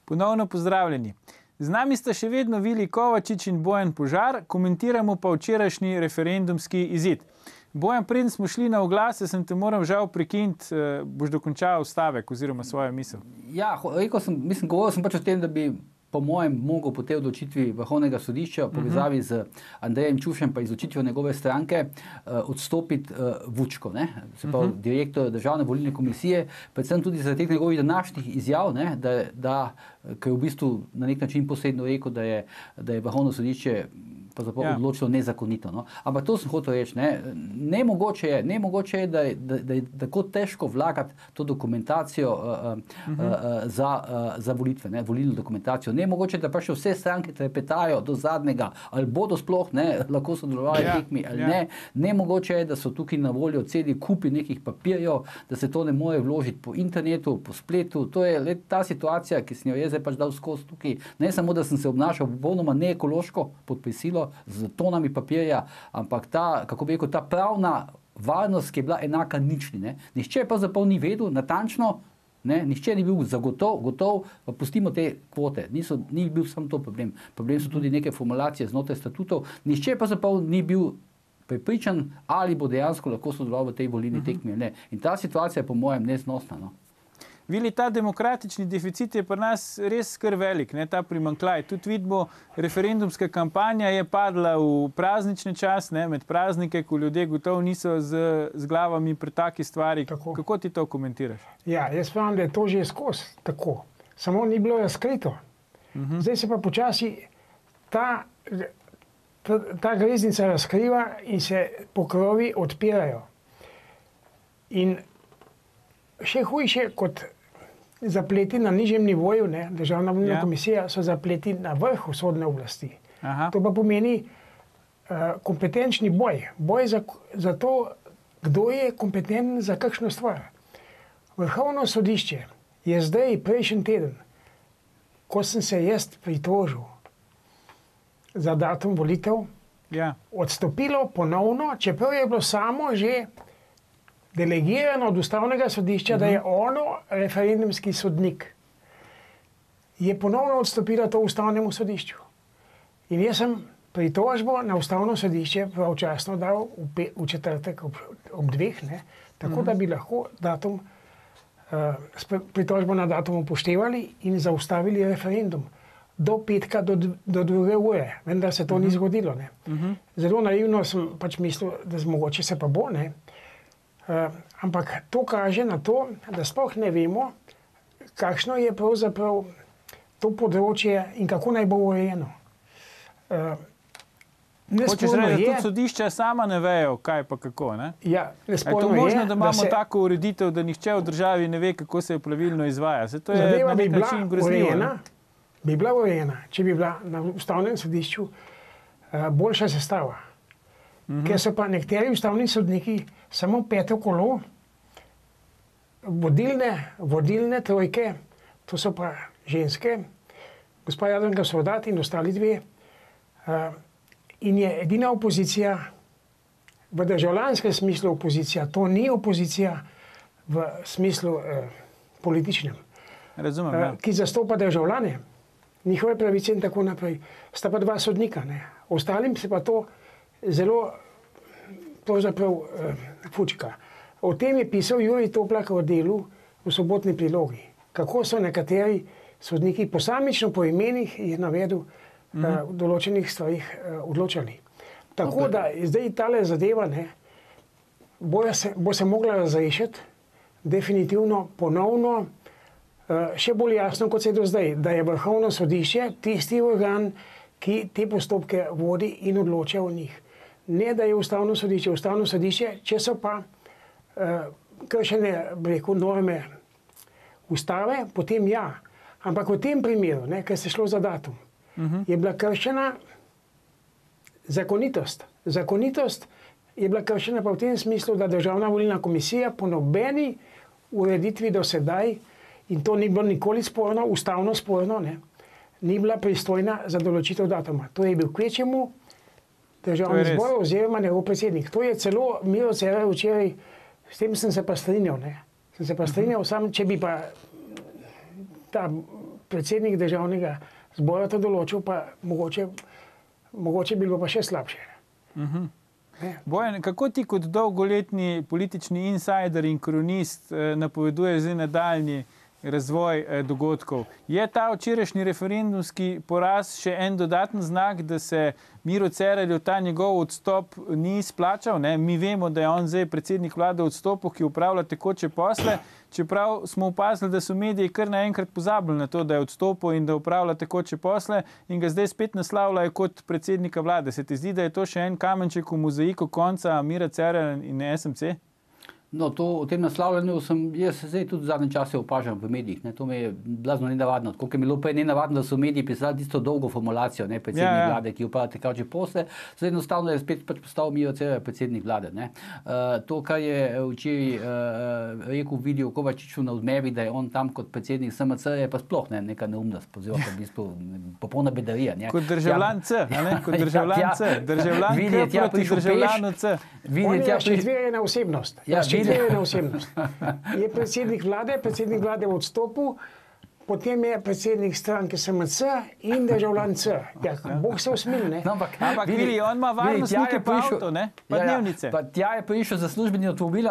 Ponovno pozdravljeni. Z nami sta še vedno Vili Kovačič in Bojan Požar, komentiramo pa včerajšnji referendumski izid. Bojan, preden smo šli na oglase, sem te moral žal prekiniti, boš dokončal stavek oziroma svojo misel. Ja, govoril sem pač o tem, da bi po mojem mogel po tej odločitvi Vrhovnega sodišča v povezavi z Andrejem Čušem pa izločitvijo njegove stranke odstopiti Vučko, se pravi direktor Državne volilne komisije, predvsem tudi zaradi teh njegovih današnjih izjav, ker je v bistvu na nek način posredno rekel, da je Vrhovno sodišče odločilo nezakonito. No? Ampak to sem hotel reči. Nemogoče je, da je tako težko vlagati to dokumentacijo za volitve, volilno dokumentacijo. Nemogoče, da pa še vse stranke trepetajo do zadnjega, ali bodo sploh lahko sodelovali tekmi ali ne. Nemogoče je, da so tukaj na voljo celi kupi nekih papirjev, da se to ne more vložiti po internetu, po spletu. To je ta situacija, ki sem jo jaz pač dal skozi tukaj. Ne samo, da sem se obnašal popolnoma neekološko pod prisilo, z tonami papirja, ampak ta pravna varnost, ki je bila enaka nični. Nihče pa zapravo ni vedel natančno, nihče ni bil gotov, pa pustimo te kvote. Ni bil samo to problem. Problem so tudi neke formulacije znotraj statutov. Nihče pa zapravo ni bil prepričan, ali bo dejansko lahko sodeloval v tej volilni tekmi. In ta situacija je po mojem neznosna. Vili, ta demokratični deficit je pri nas res kar velik, ta primanjkljaj. Tudi vidimo, referendumska kampanja je padla v praznični čas, med praznike, ko ljudje gotovo niso z glavami pri taki stvari. Tako. Kako ti to komentiraš? Ja, jaz pravim, da je to že skozi tako. Samo ni bilo razkrito. Zdaj se pa počasi ta greznica razkriva in se pokrovi odpirajo. In še hujše kot zapleti na nižjem nivoju, Državna volilna komisija, so zapleti na vrhu sodne oblasti. To pa pomeni kompetenčni boj. Boj za to, kdo je kompetenten za kakšno stvar. Vrhovno sodišče je zdaj, prejšnji teden, ko sem se jaz pritožil za datum volitev, odstopilo ponovno, čeprav je bilo samo že delegirano od Ustavnega sodišča, da je ono referendumski sodnik. Je ponovno odstopilo to Ustavnemu sodišču. In jaz sem pritožbo na Ustavno sodišče pravčasno dal v četrtek ob 2, tako da bi lahko pritožbo na datum upoštevali in zaustavili referendum do petka, do 2 ure. Vendar se to ni zgodilo. Zelo naivno sem pač mislil, da mogoče se pa bo, ampak to kaže na to, da sploh ne vemo, kakšno je pravzaprav to področje in kako naj bo urejeno. Hočeš reči, da tudi sodišča sama ne vejo, kaj pa kako, Ja, nesporno je. Je to možno, da imamo tako ureditev, da nihče v državi ne ve, kako se pravilno izvaja? Zadeva bi bila urejena, če bi bila na Ustavnem sodišču boljša sestava. Ker so pa nekateri ustavni sodniki samo 5. kolo, vodilne trojke, to so pa ženske, gospa Jadranka Sovdat in ostali 2, in je edina opozicija, v državljanskem smislu opozicija, to ni opozicija v smislu političnem, razumem, ki zastopa državljane, njihove pravice in tako naprej. Sta pa 2 sodnika. Ostalim se pa to zelo pravzaprav fučka. O tem je pisal Jurij Toplak v Delu v sobotni prilogi. Kako so nekateri sodniki posamično po imenih jih navedel v določenih stvarih odločali. Tako da zdaj tale zadeva bo se mogla razrešiti definitivno ponovno še bolj jasno, kot se je do zdaj, da je Vrhovno sodišče tisti organ, ki te postopke vodi in odloča o njih. Ne, da je Ustavno sodišče, če so pa kršene, norme ustave, potem ja. Ampak v tem primeru, ker se šlo za datum, je bila kršena zakonitost. Zakonitost je bila kršena pa v tem smislu, da Državna volilna komisija po nobeni ureditvi do sedaj, in to ni bilo nikoli sporno, ustavno sporno, ni bila pristojna za določitev datuma. To je bil kvečjemu Državni zbor oziroma njegov predsednik. To je celo Miro Cerar včeraj, s tem sem se pa strinjal. Sem se pa strinjal, sam če bi pa ta predsednik državnega zbora to določil, pa mogoče bilo pa še slabše. Bojan, kako ti kot dolgoletni politični insider in kronist napoveduje zdaj nadaljnji razvoj dogodkov? Je ta včerajšnji referendumski poraz še en dodaten znak, da se Miro Cerarju ta njegov odstop ni izplačal? Mi vemo, da je on zdaj predsednik vlade odstopil, ki upravlja tekoče posle, čeprav smo opazili, da so mediji kar naenkrat pozabili na to, da je odstopil in da upravlja tekoče posle in ga zdaj spet naslavljajo kot predsednika vlade. Se ti zdi, da je to še en kamenček v mozaiku konca Mira Cerarja in SMC? No, o tem naslavljanju sem jaz zdaj tudi v zadnjem času opažam v medijih. To mi je blazno nenavadno. Tako je bilo prej nenavadno, da so mediji pisali tisto dolgo formulacijo, predsednik vlade, ki upravlja tekoče posle. Zdaj enostavno je spet postal Miro Cerar predsednik vlade. To, kar je včeraj rekel Viliju Kovačiču na Odmevi, da je on tam kot predsednik SMC, je pa sploh neka neumnost, oziroma v bistvu popolna bedarija. Kot državljan C, kot državljan C. Državljan K proti državljanu C. On je razčetverjena osebnost. Je predsednik vlade v odstopu, potem je predsednik stranke SMC in državljan C. Ja, Bog se usmili, ne? Ampak Vili, on ima varnostnike pa avto, ne? Pa dnevnice. Pa tja je prišel za službeni avtomobil,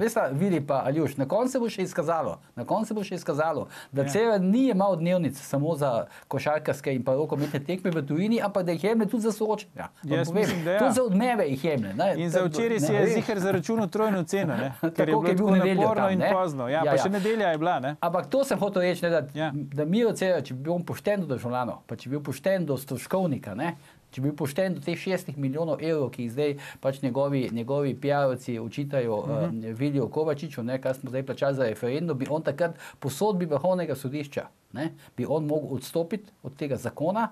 veste, Vili pa Aljuš, na koncu se bo še izkazalo, da Cerar ni imel dnevnic samo za košarkarske in pa rokometne tekme v tujini, ampak da jih jemlje tudi za soočenja. Jaz mislim, da ja. Tudi za Odmeve jih jemlje. In za včeraj si je ziher zaračunal trojno ceno, ne? Ker je bilo tako naporno in pozno. Ja, pa še nedelja je bila, ne? Ampak to sem hotel reči, da Miro Cerar, če bi bil pošten do državljanov, pa če bi bil pošten do stroškovnika, če bi bil pošten do teh 6 milijonov evrov, ki jih zdaj njegovi PR-ovci očitajo Viliju Kovačiču, kar smo zdaj plačali za referendum, bi on takrat po sodbi Vrhovnega sodišča bi on mogel odstopiti od tega zakona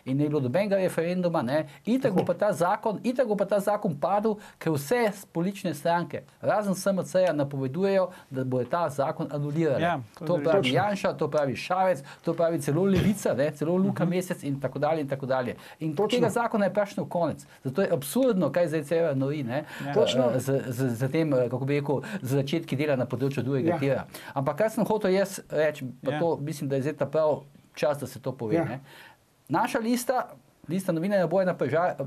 in ne bilo dobenega referenduma, itak bo pa ta zakon padel, ker vse politične stranke, razen SMC-ja, napovedujejo, da bo ta zakon anulirali. Ja, to pravi Janša, to pravi Šarec, to pravi celo Levica, celo Luka Mesec in tako dalje in tako dalje. In tega zakona je prašno konec. Zato je absurdno, kaj zdaj Cerar nori, z tem, kako bi rekel, z začetki dela na področju drugega tira. Ampak kar sem hotel jaz reči, pa to mislim, da je zdaj ta prav čas, da se to pove. Naša lista novinarja Bojana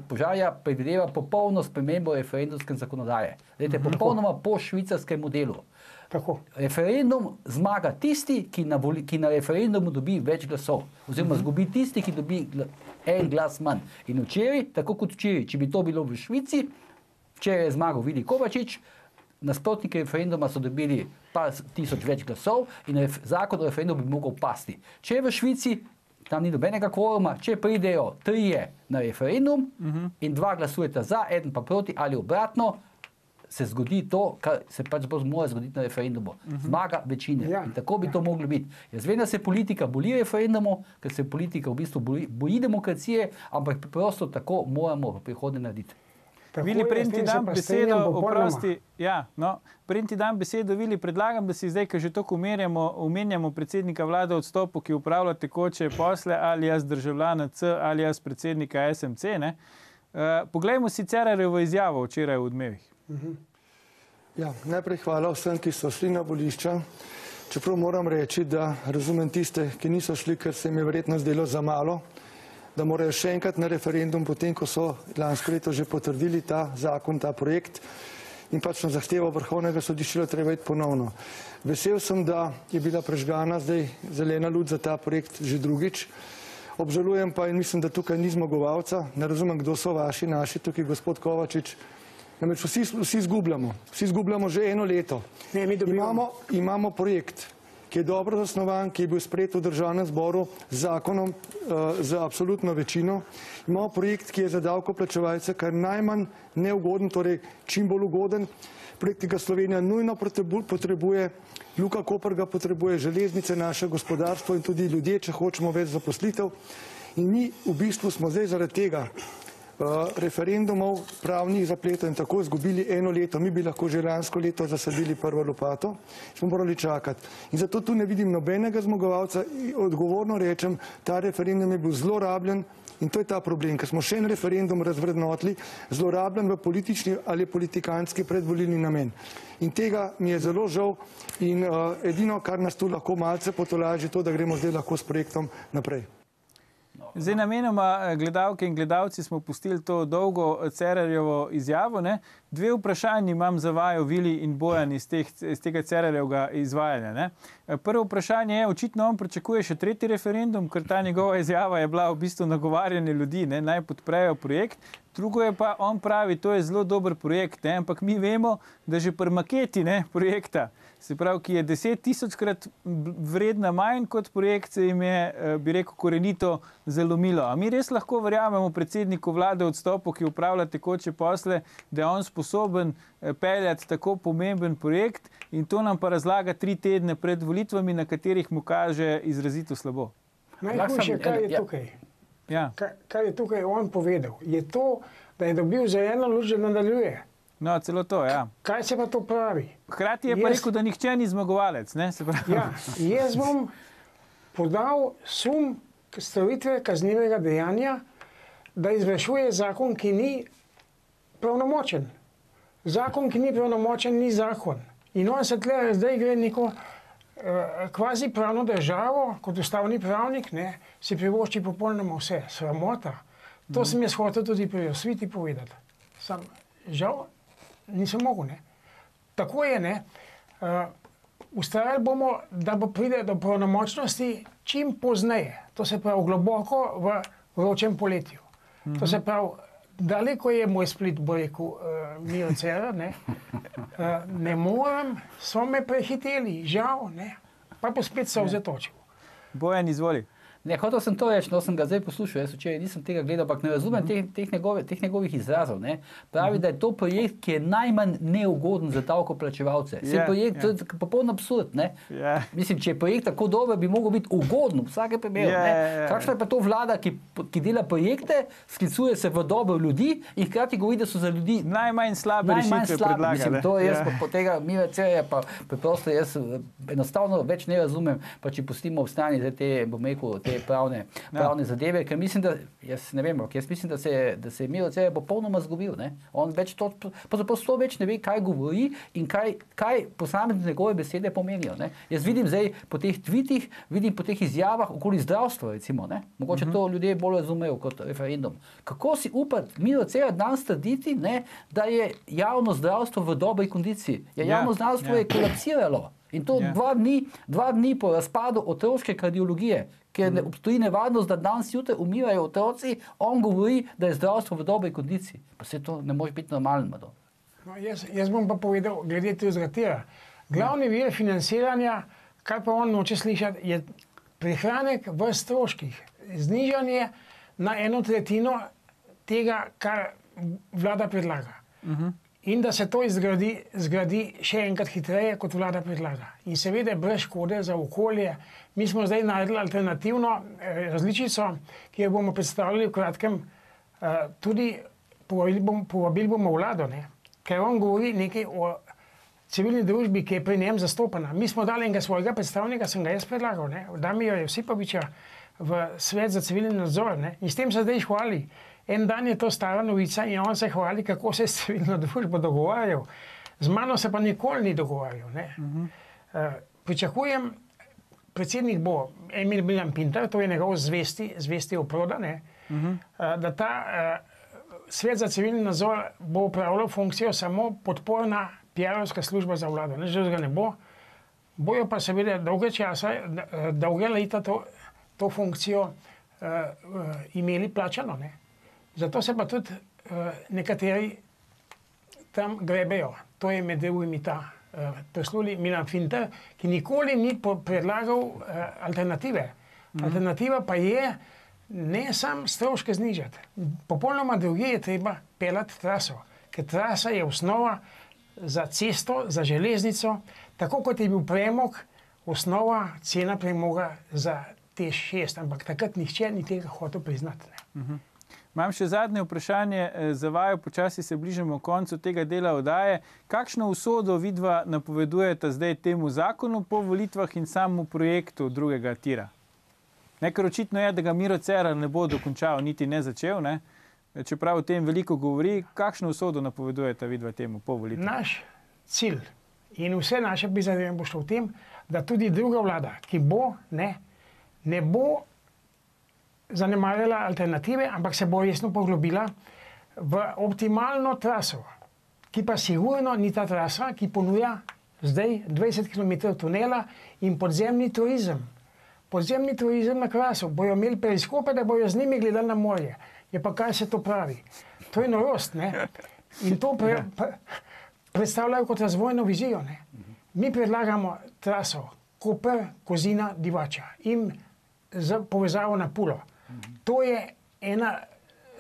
Požarja predvideva popolno spremembo referendumske zakonodaje. Popolnoma po švicarskem modelu. Tako. Referendum zmaga tisti, ki na referendumu dobi več glasov. Oziroma zgubi tisti, ki dobi en glas manj. In včeraj, tako kot včeraj, če bi to bilo v Švici, včeraj je zmagal Vili Kovačič, nasprotniki referenduma so dobili pa 1000 več glasov in zakon o referendumu bi mogel pasti. Če je v Švici, tam ni nobenega kvoruma, če pridejo 3 na referendum in 2 glasujeta za, 1 pa proti ali obratno, se zgodi to, kar se pač bo mora zgoditi na referendumu. Zmaga večine. In tako bi to moglo biti. Jaz vem, da se politika boji referendumu, ker se politika v bistvu boji demokracije, ampak preprosto tako moramo v prihodnje narediti. Vili, preden ti dam besedo, oprosti, preden ti dam besedo, Vili, predlagam, da si zdaj, ker že tako omenjamo predsednika vlade odstopu, ki upravlja tekoče posle, ali jaz državljana C, ali jaz predsednika SMC, poglejmo si Cerarjevo izjavo včeraj v Odmevih. Najprej hvala vsem, ki so šli na volišča. Čeprav moram reči, da razumem tiste, ki niso šli, ker se jim je verjetno zdelo za malo, da morajo še enkrat na referendum, potem ko so lansko leto že potrdili ta zakon, ta projekt in pač na zahtevo Vrhovnega sodišča treba iti ponovno. Vesel sem, da je bila prežgana zdaj zelena luč za ta projekt že drugič. Obžalujem pa in mislim, da tukaj ni zmagovalca. Ne razumem, kdo so vaši, naši, tukaj gospod Kovačič. Namreč vsi izgubljamo že 1 leto. Imamo projekt, ki je dobro zasnovan, ki je bil sprejet v državnem zboru z zakonom z absolutno večino. Imamo projekt, ki je za davkoplačevalce kar najmanj neugoden, torej čim bolj ugoden. Projekt, ki ga Slovenija nujno potrebuje, Luka Koper ga potrebuje, železnice, naše gospodarstvo in tudi ljudje, če hočemo več zaposlitev. In mi v bistvu smo zdaj zaradi tega referendumov pravnih zapletov in tako izgubili eno leto. Mi bi lahko že lansko leto zasadili prvo lopato, smo morali čakati. In zato tu ne vidim nobenega zmagovalca. Odgovorno rečem, ta referendum je bil zlorabljen in to je ta problem, ker smo še en referendum razvrednotili, zlorabljen v politični ali politikanski predvolilni namen. In tega mi je zelo žal in edino, kar nas tu lahko malce potolaži, to, da gremo zdaj lahko s projektom naprej. Zdaj, namenoma gledalke in gledalci smo pustili to dolgo Cerarjevo izjavo. Ne? Dve vprašanji imam za vaju, Vili in Bojan, iz tega Cerarjevega izvajanja. Ne? Prvo vprašanje je, očitno on pričakuje še tretji referendum, ker ta njegova izjava je bila v bistvu nagovarjanje ljudi, ne? Naj podprejo projekt. Drugo je pa, on pravi, to je zelo dober projekt, ne? Ampak mi vemo, da že pri maketi, ne, projekta, se pravi, ki je 10 000-krat vredna manj kot projekt, se jim je, bi rekel, korenito zalomilo. A mi res lahko verjamemo predsedniku vlade odstopu, ki upravlja tekoče posle, da je on sposoben peljati tako pomemben projekt in to nam pa razlaga 3 tedne pred volitvami, na katerih mu kaže izrazito slabo. Najhujše, kar je tukaj. Ja. Kar je tukaj on povedal, je to, da je dobil za eno luč, da nadaljuje. No, celo to, ja. Kaj se pa to pravi? Hkrati je pa rekel, da nihče ni zmagovalec, ne? Se pravi. Ja, jaz bom podal sum storitve kaznivega dejanja, da izvršuje zakon, ki ni pravnomočen. Zakon, ki ni pravnomočen, ni zakon. In on se tle zdaj gre neko kvazi pravno državo, kot ustavni pravnik, ne, si privošči popolnoma vse. Sramota. To sem jaz hotel tudi pri Osviti povedati. Sam žal nisem mogel, ne. Tako je, ne. Ustrajali bomo, da bo pride do pravnomočnosti čim pozneje. To se pravi globoko v vročem poletju. To se pravi, daleko je moj Split, bo rekel Miro Cerar, ne. Ne morem, so me prehiteli, žal, ne. Pa bo spet se vzetočil. Bojan, izvoli. Ne, hotel sem to reči, no sem ga zdaj poslušal, jaz včeraj nisem tega gledal, ampak ne razumem teh njegovih izrazov. Ne. Pravi, da je to projekt, ki je najmanj neugoden za davkoplačevalce. Se projekt, to je popoln absurd, ne. Mislim, če je projekt tako dober, bi mogel biti ugoden v vsakem primeru, ne. Kakšna je pa to vlada, ki dela projekte, sklicuje se v dobro ljudi in hkrati govori, da so za ljudi najmanj slabe rešitve predlagali. Mislim, to jaz po tega Mira Cerarja pa preprosto jaz enostavno več ne razumem, pa če pustimo v strani te, bom rekel, pravne zadeve, ker mislim, da jaz ne vem, jaz mislim, da se je Miro Cerar popolnoma zgubil, ne. On več to, pravzaprav sploh več ne ve, kaj govori in kaj posamezne njegove besede pomenijo, ne. Jaz vidim zdaj po teh tweetih, vidim po teh izjavah okoli zdravstva, recimo, ne. Mogoče to ljudje bolj razumejo kot referendum. Kako si upati Miro Cerar danes trditi, ne, da je javno zdravstvo v dobri kondiciji? Javno zdravstvo je kolapsiralo. In to 2 dni po razpadu otroške kardiologije, ker obstoji nevarnost, da danes jutri umirajo otroci, on govori, da je zdravstvo v dobri kondiciji. Pa se to ne može biti normalno. No, jaz bom pa povedal, glede tega. Glavni vir financiranja, kar pa on noče slišati, je prihranek v stroških. Znižanje na 1/3 tega, kar vlada predlaga. In da se to zgradi še enkrat hitreje, kot vlada predlaga. In seveda brez škode za okolje. Mi smo zdaj najdli alternativno različico, ki jo bomo predstavljali v kratkem. Tudi povabili bomo vlado, ne? Ker on govori nekaj o civilni družbi, ki je pri njem zastopana. Mi smo dali enega svojega predstavnika, sem ga jaz predlagal, ne? Damira Josipoviča v svet za civilni nadzor, ne? In s tem se zdaj hvali. En dan je to stara novica in on se hvali, kako se s civilno družbo dogovarjal. Z mano se pa nikoli ni dogovarjal. Pričakujem, predsednik bo Emil Miljan Pintar, to je njegov zvesti oproda, da ta svet za civilni nadzor bo upravljal funkcijo samo podporna PR-ovska služba za vlado. Ne, že ga ne bo. Bojo pa seveda dolge leta to funkcijo imeli plačano, ne. Zato se pa tudi nekateri tam grebejo. To je med drugimi ta presluli Milan Pintar, ki nikoli ni predlagal alternative. Alternativa pa je ne sam stroške znižati. Popolnoma druge je treba pelati traso, ker trasa je osnova za cesto, za železnico, tako kot je bil premog osnova cena premoga za TEŠ 6, ampak takrat nihče ni tega hotel priznati. Imam še zadnje vprašanje za vaju, počasi se bližamo koncu tega dela oddaje. Kakšno usodo vidva napovedujete zdaj temu zakonu po volitvah in samemu projektu drugega tira? Ker očitno je, da ga Miro Cerar ne bo dokončal, niti ne začel, ne? Čeprav o tem veliko govori. Kakšno usodo napovedujete vidva temu po volitvah? Naš cilj in vse naše prizadevanje bo šlo v tem, da tudi druga vlada, ki bo, ne bo zanemarjala alternative, ampak se bo resno poglobila v optimalno traso, ki pa sigurno ni ta trasa, ki ponuja zdaj 20 km tunela in podzemni turizem. Podzemni turizem na Krasu. Bojo imeli periskope, da bojo z njimi gledali na morje. Je pa kaj se to pravi? To je norost, ne? In to predstavljajo kot razvojno vizijo, ne? Mi predlagamo traso Koper-Kozina-Divača in z povezavo na Pulo. To je ena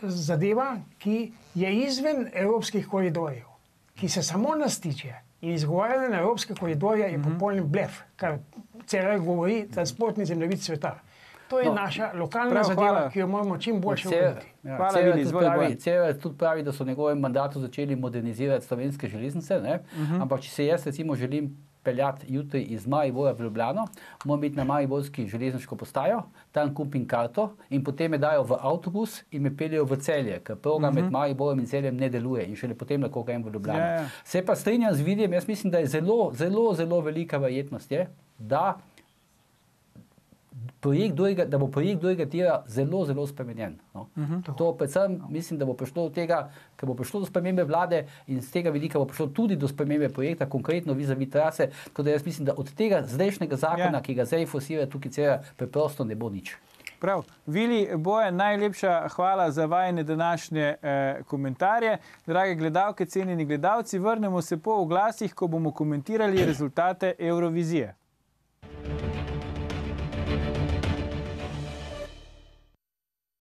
zadeva, ki je izven evropskih koridorjev, ki se samo nas tiče. In izgovarjanje na evropske koridorje je popoln blef, kar Cerar govori, transportni zemljevid sveta. To je naša lokalna zadeva, ki jo moramo čim boljše urediti. Cerar tudi pravi, da so v njegovem mandatu začeli modernizirati slovenske železnice, ampak če se jaz recimo želim peljati jutri iz Maribora v Ljubljano, moram biti na mariborski železniško postajo, tam kupim karto in potem me dajo v avtobus in me peljejo v Celje, ker proga med Mariborom in Celjem ne deluje in šele potem lahko grem v Ljubljano. Se pa strinjam z Viljem, jaz mislim, da je zelo velika verjetnost, da bo projekt drugega tira zelo spremenjen. To predvsem mislim, da bo prišlo do tega, ker bo prišlo do spremembe vlade in z tega vidika bo prišlo tudi do spremembe projekta, konkretno vis-a-vis trase, tako da jaz mislim, da od tega zdajšnjega zakona, ki ga zdaj forsira tukaj Cerar, preprosto ne bo nič. Prav. Vili, Bojan, najlepša hvala za vajine današnje komentarje. Drage gledalke, cenjeni gledalci, vrnemo se po oglasih, ko bomo komentirali rezultate Eurovizije.